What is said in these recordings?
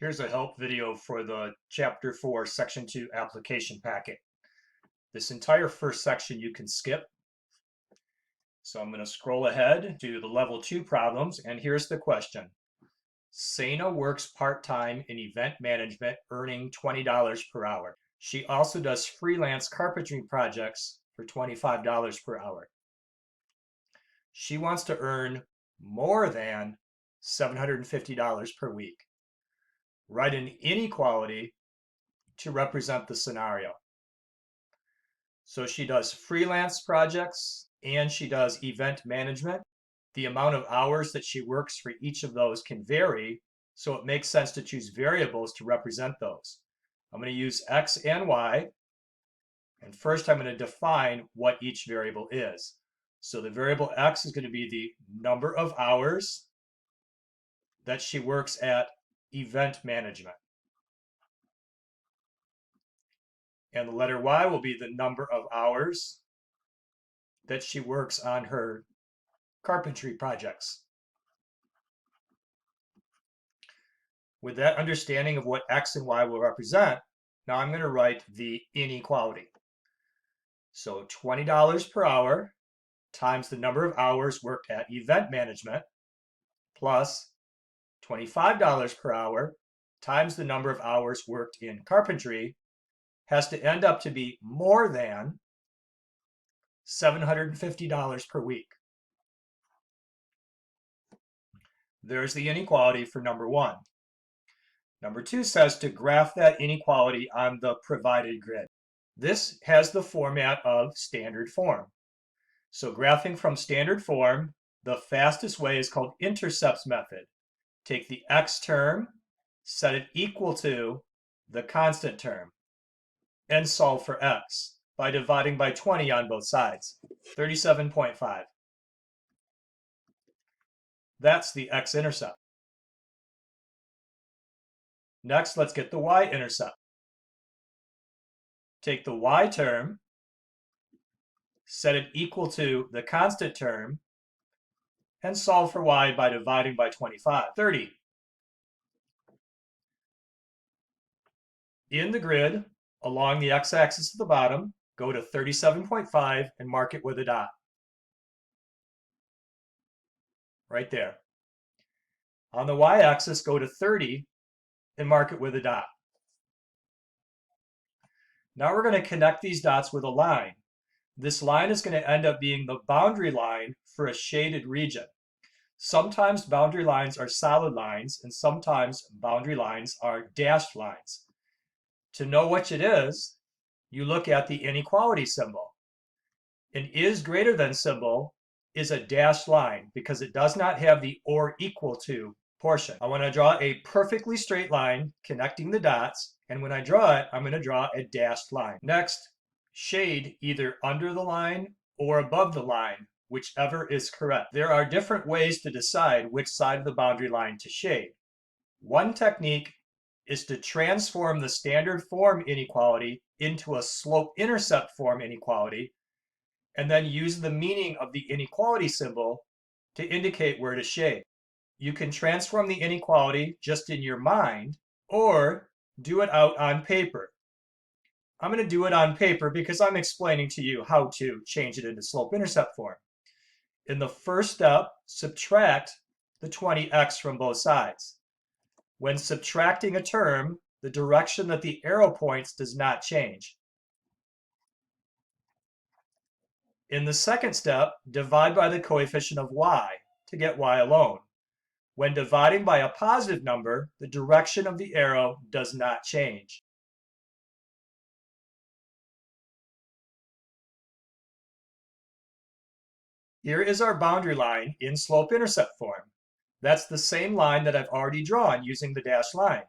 Here's a help video for the Chapter 4, Section 2 application packet. This entire first section you can skip. So I'm going to scroll ahead to the Level 2 problems, and here's the question. Sana works part-time in event management, earning $20 per hour. She also does freelance carpentry projects for $25 per hour. She wants to earn more than $750 per week. Write an inequality to represent the scenario. So she does freelance projects and she does event management. The amount of hours that she works for each of those can vary, so it makes sense to choose variables to represent those. I'm going to use X and Y, and first I'm going to define what each variable is. So the variable X is going to be the number of hours that she works at event management. And the letter Y will be the number of hours that she works on her carpentry projects. With that understanding of what X and Y will represent, now I'm going to write the inequality. So $20 per hour times the number of hours worked at event management plus $25 per hour times the number of hours worked in carpentry has to end up to be more than $750 per week. There's the inequality for number one. Number two says to graph that inequality on the provided grid. This has the format of standard form. So graphing from standard form, the fastest way is called intercepts method. Take the X term, set it equal to the constant term, and solve for X by dividing by 20 on both sides, 37.5. That's the x-intercept. Next, let's get the y-intercept. Take the y term, set it equal to the constant term, and solve for y by dividing by 25, 30. In the grid, along the x-axis at the bottom, go to 37.5 and mark it with a dot. Right there. On the y-axis, go to 30 and mark it with a dot. Now we're going to connect these dots with a line. This line is going to end up being the boundary line for a shaded region. Sometimes boundary lines are solid lines, and sometimes boundary lines are dashed lines. To know which it is, you look at the inequality symbol. An is greater than symbol is a dashed line because it does not have the or equal to portion. I want to draw a perfectly straight line connecting the dots, and when I draw it, I'm going to draw a dashed line. Next, shade either under the line or above the line, whichever is correct. There are different ways to decide which side of the boundary line to shade. One technique is to transform the standard form inequality into a slope-intercept form inequality, and then use the meaning of the inequality symbol to indicate where to shade. You can transform the inequality just in your mind, or do it out on paper. I'm going to do it on paper because I'm explaining to you how to change it into slope-intercept form. In the first step, subtract the 20x from both sides. When subtracting a term, the direction that the arrow points does not change. In the second step, divide by the coefficient of y to get y alone. When dividing by a positive number, the direction of the arrow does not change. Here is our boundary line in slope-intercept form. That's the same line that I've already drawn using the dashed line.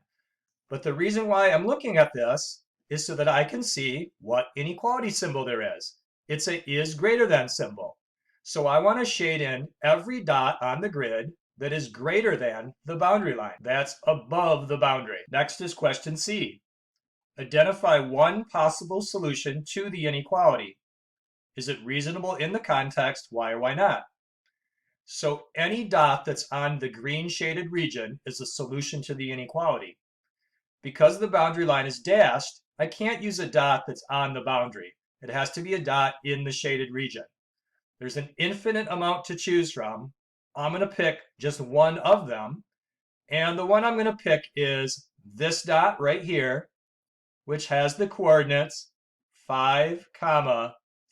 But the reason why I'm looking at this is so that I can see what inequality symbol there is. It's a is greater than symbol. So I want to shade in every dot on the grid that is greater than the boundary line. That's above the boundary. Next is question C. Identify one possible solution to the inequality. Is it reasonable in the context? Why or why not? So any dot that's on the green shaded region is a solution to the inequality. Because the boundary line is dashed, I can't use a dot that's on the boundary. It has to be a dot in the shaded region. There's an infinite amount to choose from. I'm going to pick just one of them. And the one I'm going to pick is this dot right here, which has the coordinates 5,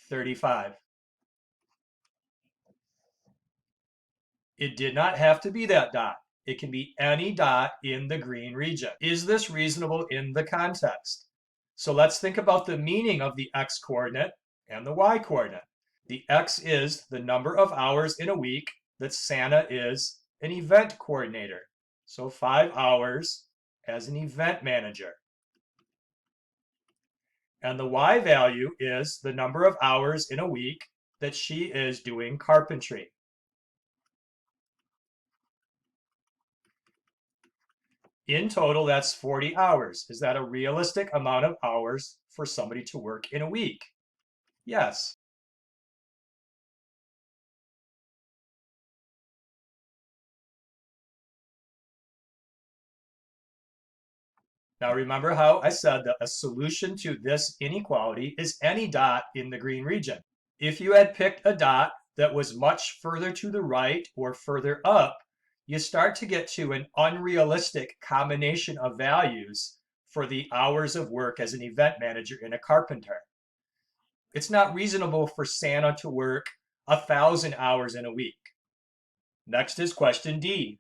35. It did not have to be that dot. It can be any dot in the green region. Is this reasonable in the context? So let's think about the meaning of the x coordinate and the y coordinate. The x is the number of hours in a week that Santa is an event coordinator. So 5 hours as an event manager. And the y value is the number of hours in a week that she is doing carpentry. In total, that's 40 hours. Is that a realistic amount of hours for somebody to work in a week? Yes. Now remember how I said that a solution to this inequality is any dot in the green region. If you had picked a dot that was much further to the right or further up, you start to get to an unrealistic combination of values for the hours of work as an event manager and a carpenter. It's not reasonable for Santa to work 1,000 hours in a week. Next is question D.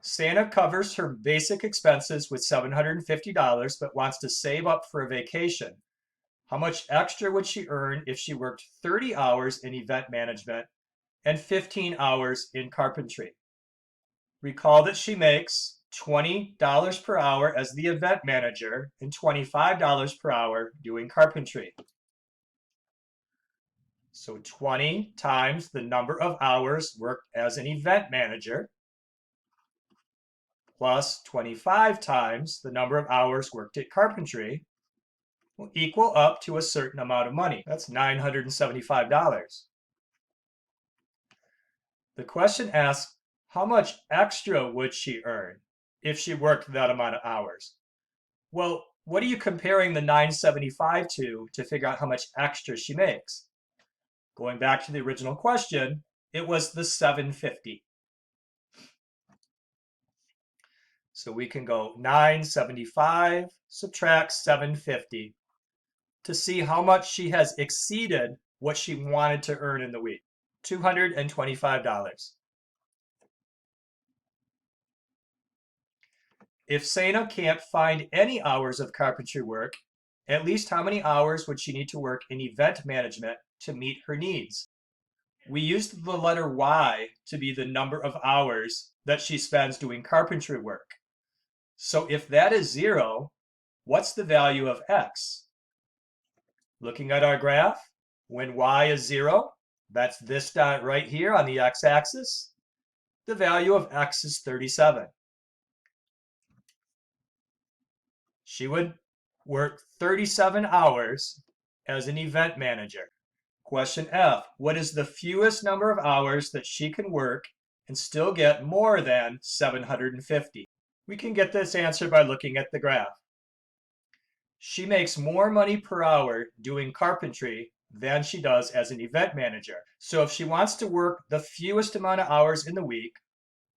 Santa covers her basic expenses with $750 but wants to save up for a vacation. How much extra would she earn if she worked 30 hours in event management and 15 hours in carpentry? Recall that she makes $20 per hour as the event manager and $25 per hour doing carpentry. So 20 times the number of hours worked as an event manager plus 25 times the number of hours worked at carpentry will equal up to a certain amount of money. That's $975. The question asks, how much extra would she earn if she worked that amount of hours? Well, what are you comparing the $975 to figure out how much extra she makes? Going back to the original question, it was the $750. So we can go 975 subtract 750 to see how much she has exceeded what she wanted to earn in the week. $225. If Santa can't find any hours of carpentry work, at least how many hours would she need to work in event management to meet her needs? We used the letter Y to be the number of hours that she spends doing carpentry work. So if that is 0, what's the value of x? Looking at our graph, when y is 0, that's this dot right here on the x-axis, the value of x is 37. She would work 37 hours as an event manager. Question F, what is the fewest number of hours that she can work and still get more than 750? We can get this answer by looking at the graph. She makes more money per hour doing carpentry than she does as an event manager. So if she wants to work the fewest amount of hours in the week,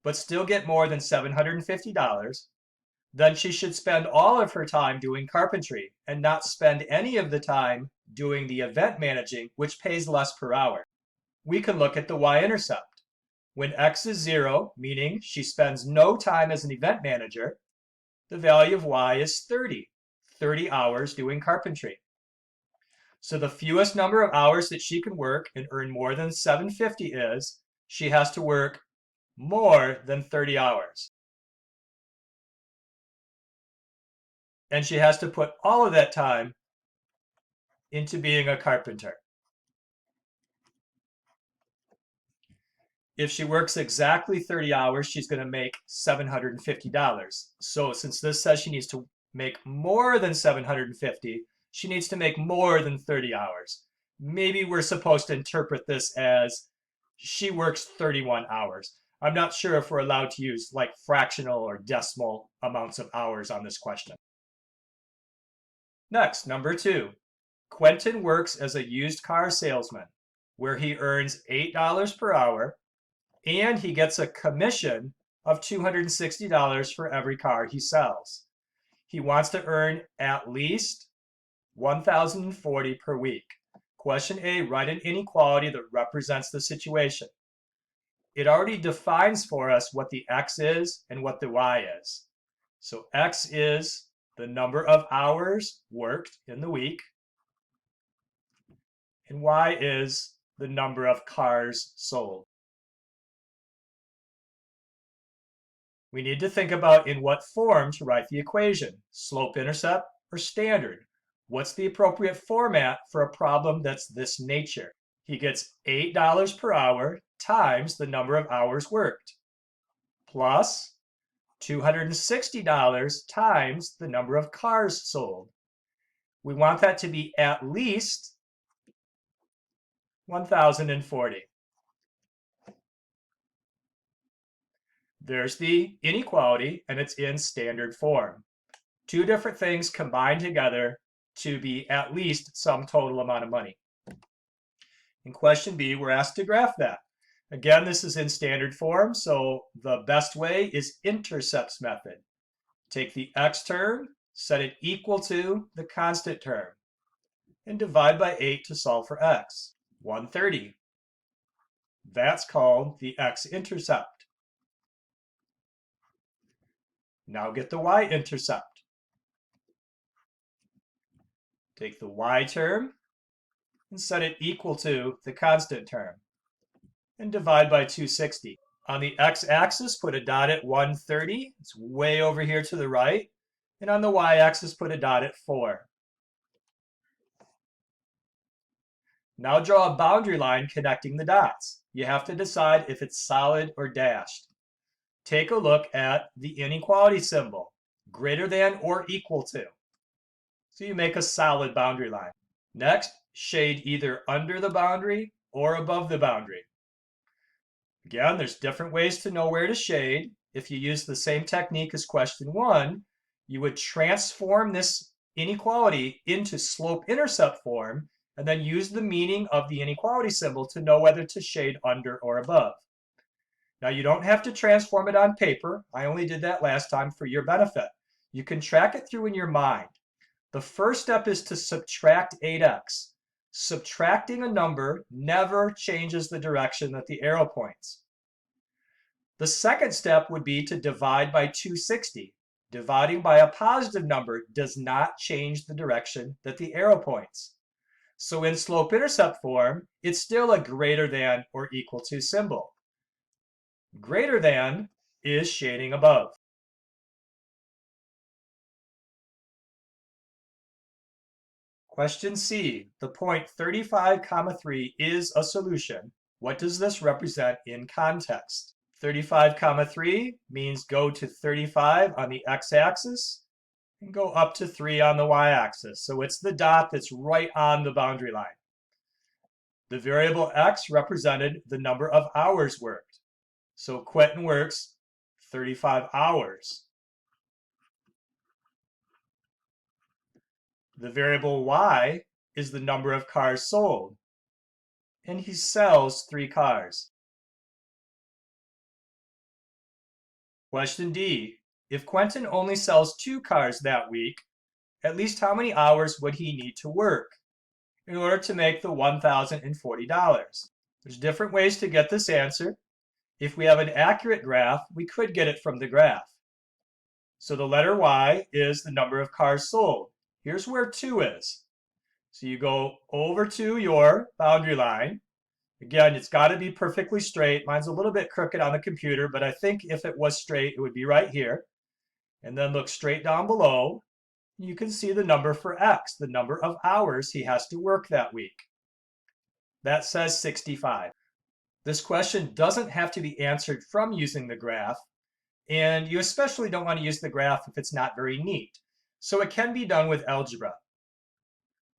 but still get more than $750, then she should spend all of her time doing carpentry and not spend any of the time doing the event managing, which pays less per hour. We can look at the y-intercept. When x is 0, meaning she spends no time as an event manager, the value of y is 30 hours doing carpentry. So the fewest number of hours that she can work and earn more than $750 is she has to work more than 30 hours. And she has to put all of that time into being a carpenter. If she works exactly 30 hours, she's going to make $750. So since this says she needs to make more than 750, she needs to make more than 30 hours. Maybe we're supposed to interpret this as she works 31 hours. I'm not sure if we're allowed to use like fractional or decimal amounts of hours on this question. Next, number 2. Quentin works as a used car salesman, where he earns $8 per hour and he gets a commission of $260 for every car he sells. He wants to earn at least $1,040 per week. Question A, write an inequality that represents the situation. It already defines for us what the x is and what the y is. So x is the number of hours worked in the week, and y is the number of cars sold. We need to think about in what form to write the equation, slope-intercept or standard. What's the appropriate format for a problem that's this nature? He gets $8 per hour times the number of hours worked, plus $260 times the number of cars sold. We want that to be at least 1,040. There's the inequality, and it's in standard form. Two different things combined together to be at least some total amount of money. In question B, we're asked to graph that. Again, this is in standard form, so the best way is intercepts method. Take the x term, set it equal to the constant term, and divide by 8 to solve for x. 130. That's called the x-intercept. Now get the y-intercept. Take the y term and set it equal to the constant term, and divide by 260. On the x-axis, put a dot at 130. It's way over here to the right. And on the y-axis, put a dot at 4. Now draw a boundary line connecting the dots. You have to decide if it's solid or dashed. Take a look at the inequality symbol, greater than or equal to. So you make a solid boundary line. Next, shade either under the boundary or above the boundary. Again, there's different ways to know where to shade. If you use the same technique as question 1, you would transform this inequality into slope-intercept form and then use the meaning of the inequality symbol to know whether to shade under or above. Now, you don't have to transform it on paper. I only did that last time for your benefit. You can track it through in your mind. The first step is to subtract 8x. Subtracting a number never changes the direction that the arrow points. The second step would be to divide by 260. Dividing by a positive number does not change the direction that the arrow points. So in slope-intercept form, it's still a greater than or equal to symbol. Greater than is shading above. Question C, the point 35, 3 is a solution. What does this represent in context? 35, 3 means go to 35 on the x-axis and go up to 3 on the y-axis. So it's the dot that's right on the boundary line. The variable x represented the number of hours worked. So Quentin works 35 hours. The variable y is the number of cars sold, and he sells 3 cars. Question D, if Quentin only sells 2 cars that week, at least how many hours would he need to work in order to make the $1,040? There's different ways to get this answer. If we have an accurate graph, we could get it from the graph. So the letter Y is the number of cars sold. Here's where 2 is. So you go over to your boundary line. Again, it's got to be perfectly straight. Mine's a little bit crooked on the computer, but I think if it was straight, it would be right here. And then look straight down below. You can see the number for X, the number of hours he has to work that week. That says 65. This question doesn't have to be answered from using the graph, and you especially don't want to use the graph if it's not very neat. So it can be done with algebra.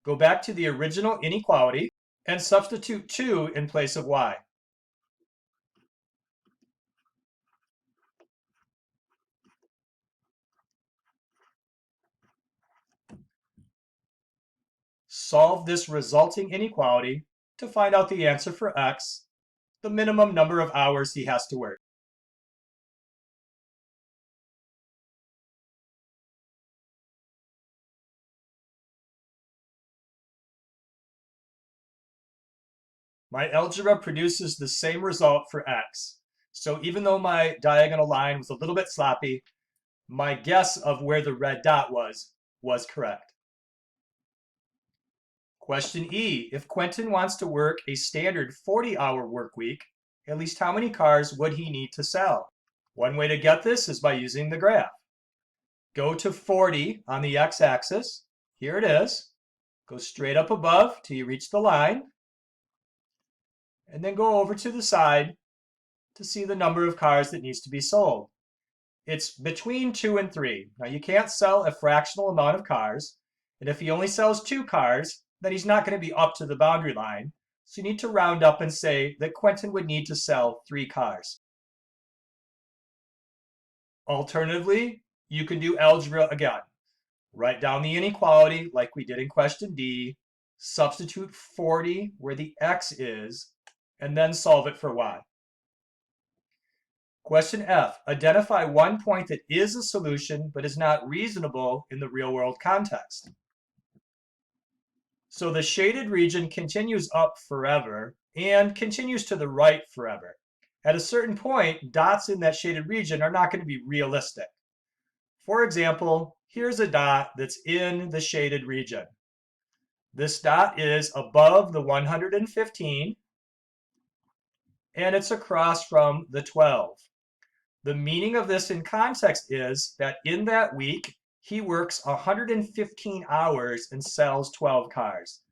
Go back to the original inequality and substitute 2 in place of y. solve this resulting inequality to find out the answer for x, the minimum number of hours he has to work. My algebra produces the same result for x. So even though my diagonal line was a little bit sloppy, my guess of where the red dot was correct. Question E, if Quentin wants to work a standard 40-hour work week, at least how many cars would he need to sell? One way to get this is by using the graph. Go to 40 on the x-axis. Here it is. Go straight up above till you reach the line. And then go over to the side to see the number of cars that needs to be sold. It's between 2 and 3. Now you can't sell a fractional amount of cars, and if he only sells 2 cars, then he's not going to be up to the boundary line. So you need to round up and say that Quentin would need to sell 3 cars. Alternatively, you can do algebra again. Write down the inequality like we did in question D, substitute 40 where the x is, and then solve it for y. Question F, identify one point that is a solution but is not reasonable in the real-world context. So the shaded region continues up forever and continues to the right forever. At a certain point, dots in that shaded region are not going to be realistic. For example, here's a dot that's in the shaded region. This dot is above the 115, and it's across from the 12. The meaning of this in context is that in that week, he works 115 hours and sells 12 cars.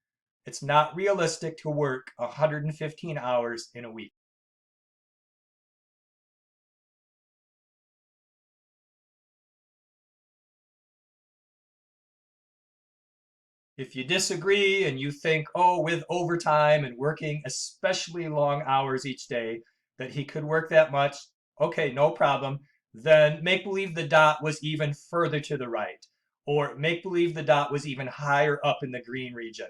It's not realistic to work 115 hours in a week. If you disagree and you think, oh, with overtime and working especially long hours each day, that he could work that much, okay, no problem. Then make believe the dot was even further to the right, or make believe the dot was even higher up in the green region.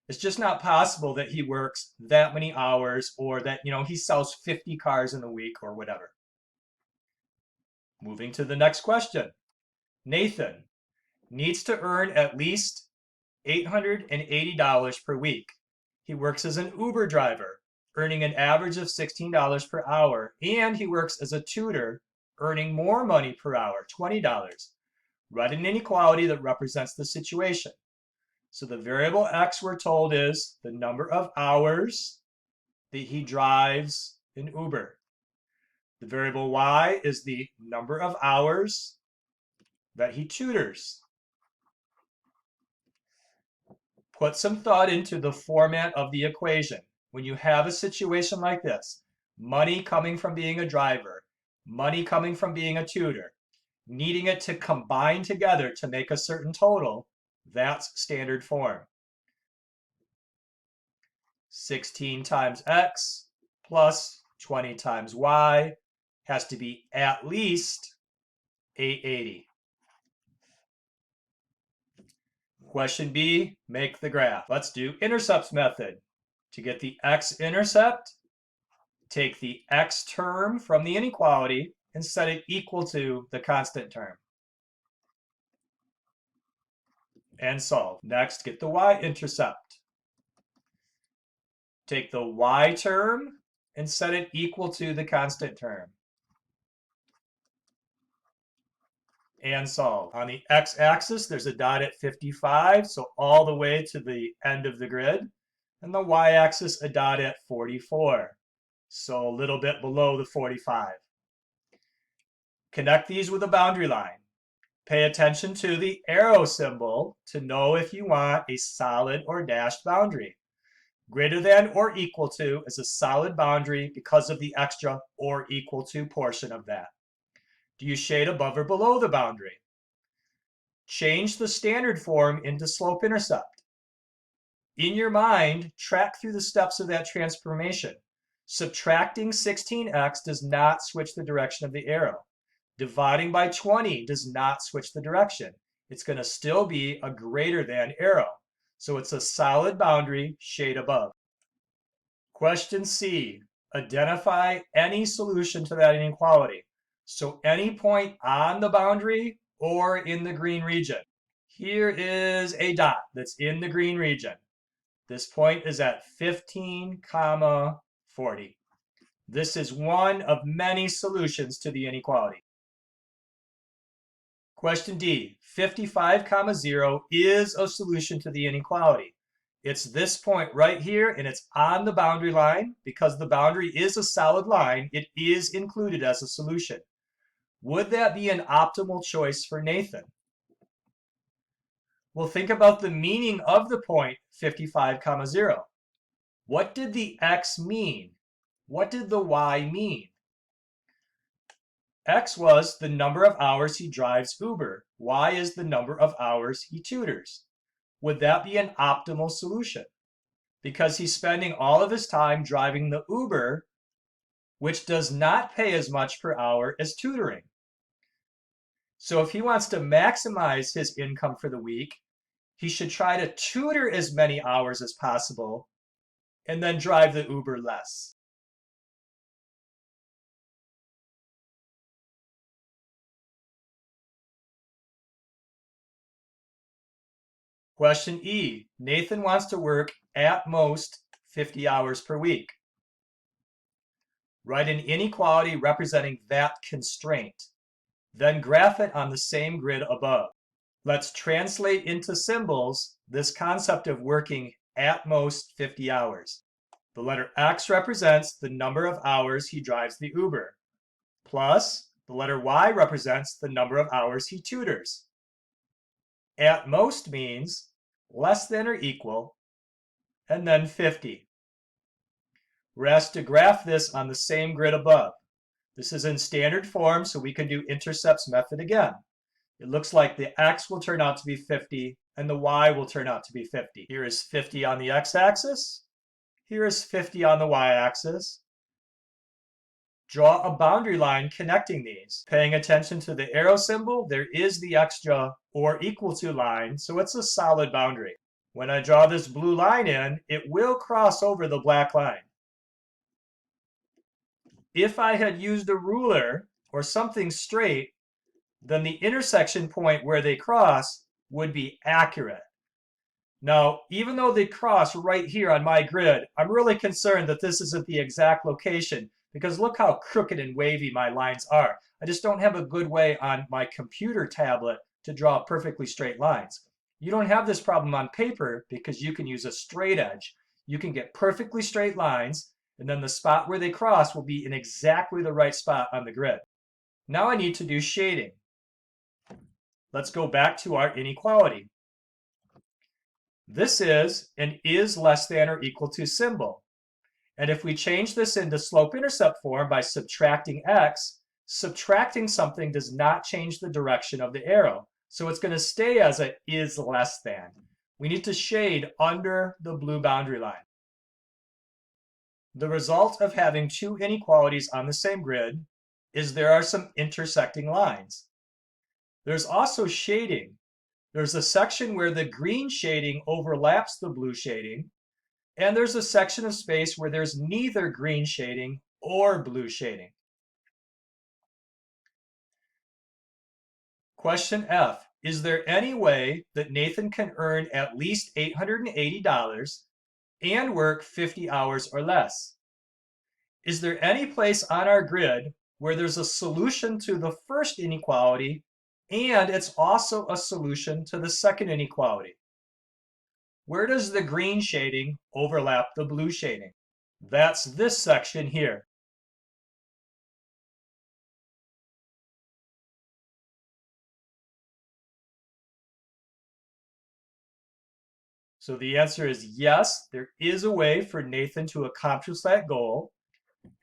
It's just not possible that he works that many hours or that, he sells 50 cars in a week or whatever. Moving to the next question. Nathan needs to earn at least $880 per week. He works as an Uber driver, earning an average of $16 per hour, and he works as a tutor, earning more money per hour, $20. Write an inequality that represents the situation. So the variable x we're told is the number of hours that he drives in Uber. The variable y is the number of hours that he tutors. Put some thought into the format of the equation. When you have a situation like this, money coming from being a driver, money coming from being a tutor, needing it to combine together to make a certain total, that's standard form. 16 times x plus 20 times y has to be at least 880. Question B, make the graph. Let's do intercepts method. To get the x-intercept, take the x term from the inequality and set it equal to the constant term. And solve. Next, get the y-intercept. Take the y term and set it equal to the constant term. And solve. On the x-axis, there's a dot at 55, so all the way to the end of the grid. And the y-axis, a dot at 44, so a little bit below the 45. Connect these with a boundary line. Pay attention to the arrow symbol to know if you want a solid or dashed boundary. Greater than or equal to is a solid boundary because of the extra or equal to portion of that. Do you shade above or below the boundary? Change the standard form into slope-intercept. In your mind, track through the steps of that transformation. Subtracting 16x does not switch the direction of the arrow. Dividing by 20 does not switch the direction. It's going to still be a greater than arrow. So it's a solid boundary, shade above. Question C, identify any solution to that inequality. So any point on the boundary or in the green region. Here is a dot that's in the green region. This point is at 15, 40. This is one of many solutions to the inequality. Question D, 55, 0 is a solution to the inequality. It's this point right here, and it's on the boundary line. Because the boundary is a solid line, it is included as a solution. Would that be an optimal choice for Nathan? Well, think about the meaning of the point 55, 0. What did the x mean? What did the y mean? X was the number of hours he drives Uber. Y is the number of hours he tutors. Would that be an optimal solution? Because he's spending all of his time driving the Uber, which does not pay as much per hour as tutoring. So if he wants to maximize his income for the week, he should try to tutor as many hours as possible and then drive the Uber less. Question E, Nathan wants to work at most 50 hours per week. Write an inequality representing that constraint. Then graph it on the same grid above. Let's translate into symbols this concept of working at most 50 hours. The letter X represents the number of hours he drives the Uber, plus the letter Y represents the number of hours he tutors. At most means less than or equal, and then 50. We're asked to graph this on the same grid above. This is in standard form, so we can do intercepts method again. It looks like the x will turn out to be 50, and the y will turn out to be 50. Here is 50 on the x-axis. Here is 50 on the y-axis. Draw a boundary line connecting these. Paying attention to the arrow symbol, there is the extra or equal to line, so it's a solid boundary. When I draw this blue line in, it will cross over the black line. If I had used a ruler or something straight, then the intersection point where they cross would be accurate. Now, even though they cross right here on my grid, I'm really concerned that this isn't the exact location, because look how crooked and wavy my lines are. I just don't have a good way on my computer tablet to draw perfectly straight lines. You don't have this problem on paper because you can use a straight edge. You can get perfectly straight lines, and then the spot where they cross will be in exactly the right spot on the grid. Now I need to do shading. Let's go back to our inequality. This is an is less than or equal to symbol. And if we change this into slope-intercept form by subtracting x, subtracting something does not change the direction of the arrow. So it's going to stay as a is less than. We need to shade under the blue boundary line. The result of having two inequalities on the same grid is there are some intersecting lines. There's also shading. There's a section where the green shading overlaps the blue shading, and there's a section of space where there's neither green shading or blue shading. Question F, is there any way that Nathan can earn at least $880 and work 50 hours or less? Is there any place on our grid where there's a solution to the first inequality and it's also a solution to the second inequality? Where does the green shading overlap the blue shading? That's this section here. So the answer is yes, there is a way for Nathan to accomplish that goal.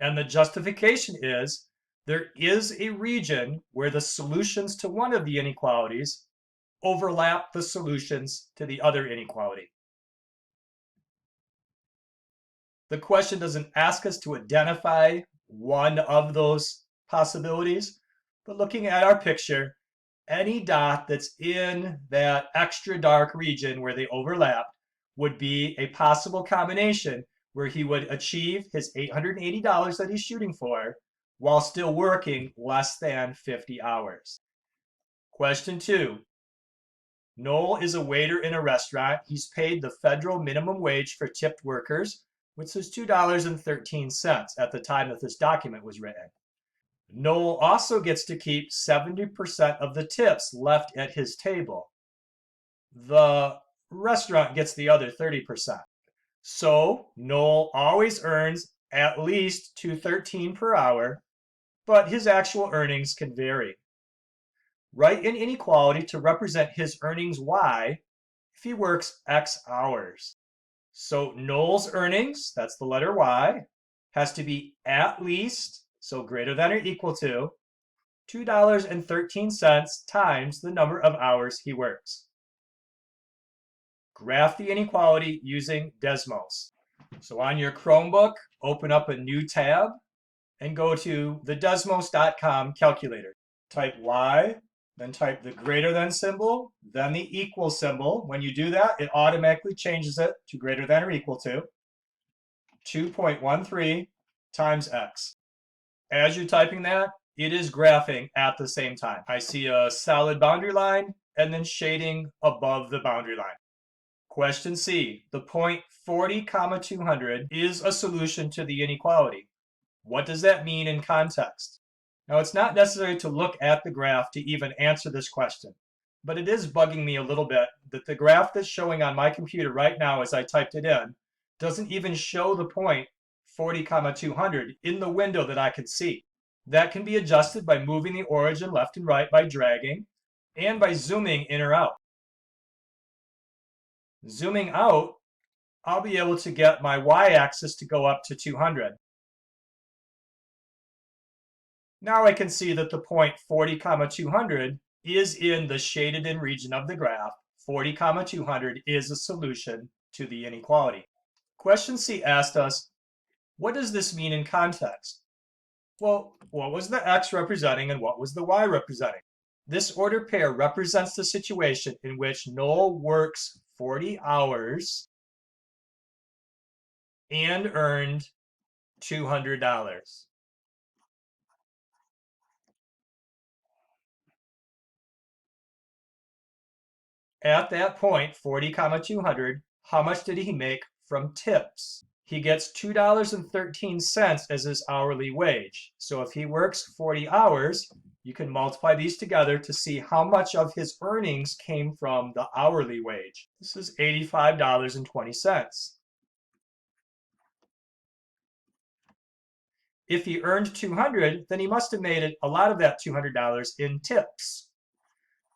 And the justification is there is a region where the solutions to one of the inequalities overlap the solutions to the other inequality. The question doesn't ask us to identify one of those possibilities, but looking at our picture, any dot that's in that extra dark region where they overlap would be a possible combination where he would achieve his $880 that he's shooting for while still working less than 50 hours. Question 2. Noel is a waiter in a restaurant. He's paid the federal minimum wage for tipped workers, which is $2.13 at the time that this document was written. Noel also gets to keep 70% of the tips left at his table. The restaurant gets the other 30%. So Noel always earns at least $2.13 per hour, but his actual earnings can vary. Write an inequality to represent his earnings Y if he works X hours. So Noel's earnings, that's the letter Y, has to be at least, so greater than or equal to, $2.13 times the number of hours he works. Graph the inequality using Desmos. So on your Chromebook, open up a new tab and go to the Desmos.com calculator. Type Y, then type the greater than symbol, then the equal symbol. When you do that, it automatically changes it to greater than or equal to 2.13 times X. As you're typing that, it is graphing at the same time. I see a solid boundary line and then shading above the boundary line. Question C, the point 40, 200 is a solution to the inequality. What does that mean in context? Now, it's not necessary to look at the graph to even answer this question, but it is bugging me a little bit that the graph that's showing on my computer right now as I typed it in doesn't even show the point 40, 200 in the window that I can see. That can be adjusted by moving the origin left and right by dragging and by zooming in or out. Zooming out, I'll be able to get my y-axis to go up to 200. Now I can see that the point 40, 200 is in the shaded in region of the graph. 40, 200 is a solution to the inequality. Question C asked us, what does this mean in context? Well, what was the x representing and what was the y representing? This ordered pair represents the situation in which Noel works 40 hours and earned $200. At that point, 40, 200, how much did he make from tips? He gets $2.13 as his hourly wage. So if he works 40 hours, you can multiply these together to see how much of his earnings came from the hourly wage. This is $85.20. If he earned 200, then he must have made a lot of that $200 in tips.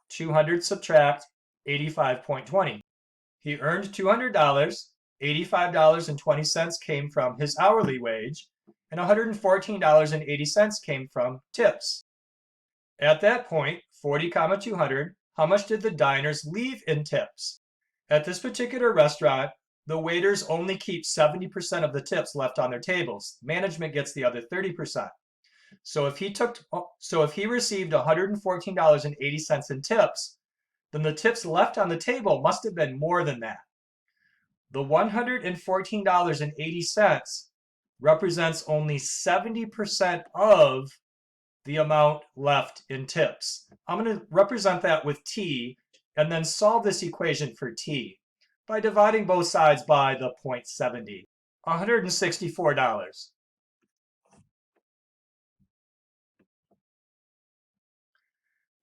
200 subtract 85.20. He earned $200, $85.20 came from his hourly wage, and $114.80 came from tips. At that point, 40, 200, how much did the diners leave in tips? At this particular restaurant, the waiters only keep 70% of the tips left on their tables. Management gets the other 30%. So if he received $114.80 in tips, then the tips left on the table must have been more than that. The $114.80 represents only 70% of the amount left in tips. I'm going to represent that with t and then solve this equation for t by dividing both sides by the 0.70. $164.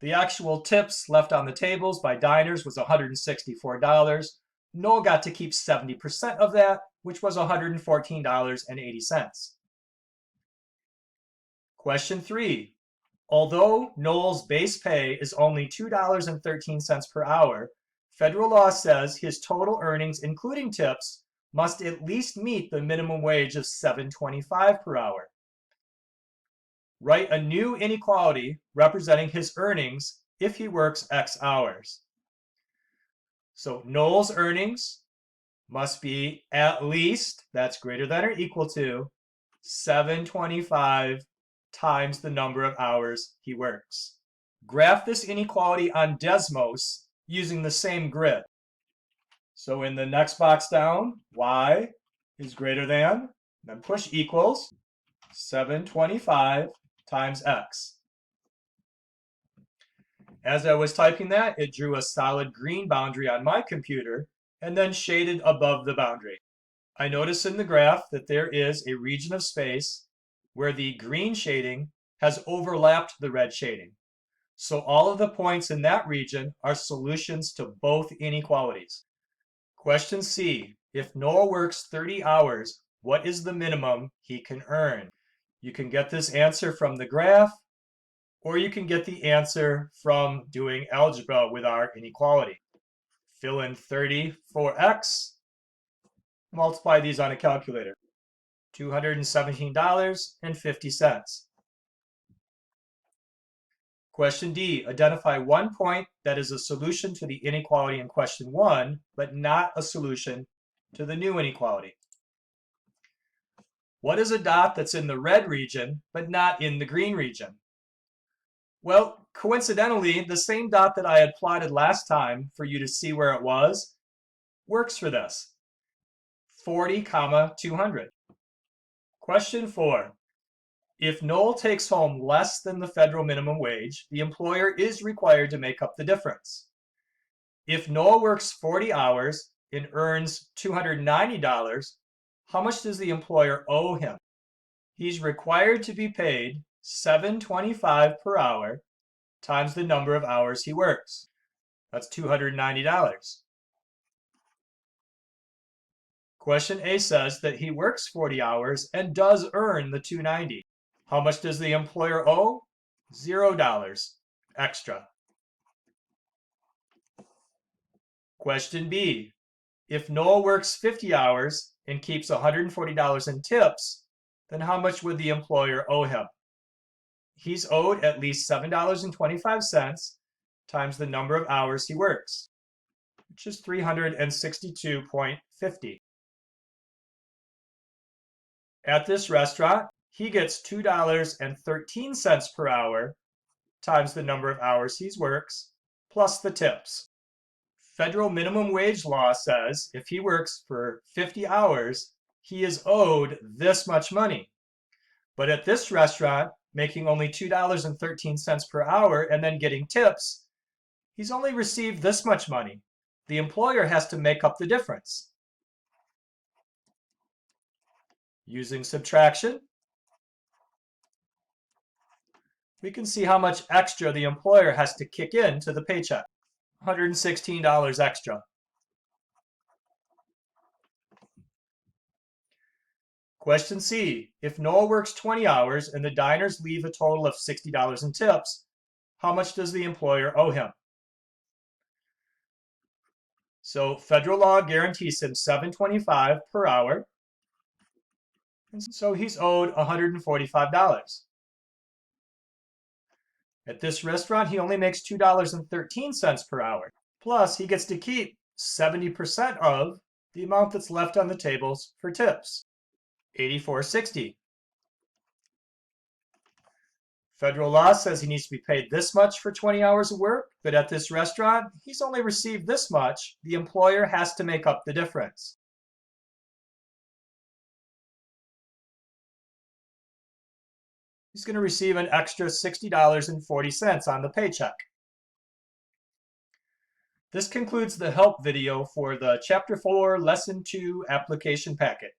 The actual tips left on the tables by diners was $164. Noel got to keep 70% of that, which was $114.80. Question 3. Although Noel's base pay is only $2.13 per hour, federal law says his total earnings, including tips, must at least meet the minimum wage of $7.25 per hour. Write a new inequality representing his earnings if he works X hours. So Noel's earnings must be at least, that's greater than or equal to, $7.25 times the number of hours he works. Graph this inequality on Desmos using the same grid. So in the next box down, y is greater than, then push equals 725 times x. As I was typing that, it drew a solid green boundary on my computer and then shaded above the boundary. I notice in the graph that there is a region of space where the green shading has overlapped the red shading. So all of the points in that region are solutions to both inequalities. Question C, if Noah works 30 hours, what is the minimum he can earn? You can get this answer from the graph, or you can get the answer from doing algebra with our inequality. Fill in 30 for x, multiply these on a calculator. $217.50. Question D, identify one point that is a solution to the inequality in question 1, but not a solution to the new inequality. What is a dot that's in the red region, but not in the green region? Well, coincidentally, the same dot that I had plotted last time for you to see where it was works for this. 40, 200. Question 4. If Noel takes home less than the federal minimum wage, the employer is required to make up the difference. If Noel works 40 hours and earns $290, how much does the employer owe him? He's required to be paid $7.25 per hour times the number of hours he works. That's $290. Question A says that he works 40 hours and does earn the $290. How much does the employer owe? $0 extra. Question B. If Noel works 50 hours and keeps $140 in tips, then how much would the employer owe him? He's owed at least $7.25 times the number of hours he works, which is 362.50. At this restaurant, he gets $2.13 per hour times the number of hours he works, plus the tips. Federal minimum wage law says if he works for 50 hours, he is owed this much money. But at this restaurant, making only $2.13 per hour and then getting tips, he's only received this much money. The employer has to make up the difference. Using subtraction, we can see how much extra the employer has to kick in to the paycheck. $116 extra. Question C, if Noel works 20 hours and the diners leave a total of $60 in tips, how much does the employer owe him? So federal law guarantees him $7.25 per hour, and so he's owed $145. At this restaurant, he only makes $2.13 per hour. Plus, he gets to keep 70% of the amount that's left on the tables for tips, $84.60. Federal law says he needs to be paid this much for 20 hours of work, but at this restaurant, he's only received this much. The employer has to make up the difference. He's going to receive an extra $60.40 on the paycheck. This concludes the help video for the Chapter 4, Lesson 2 application packet.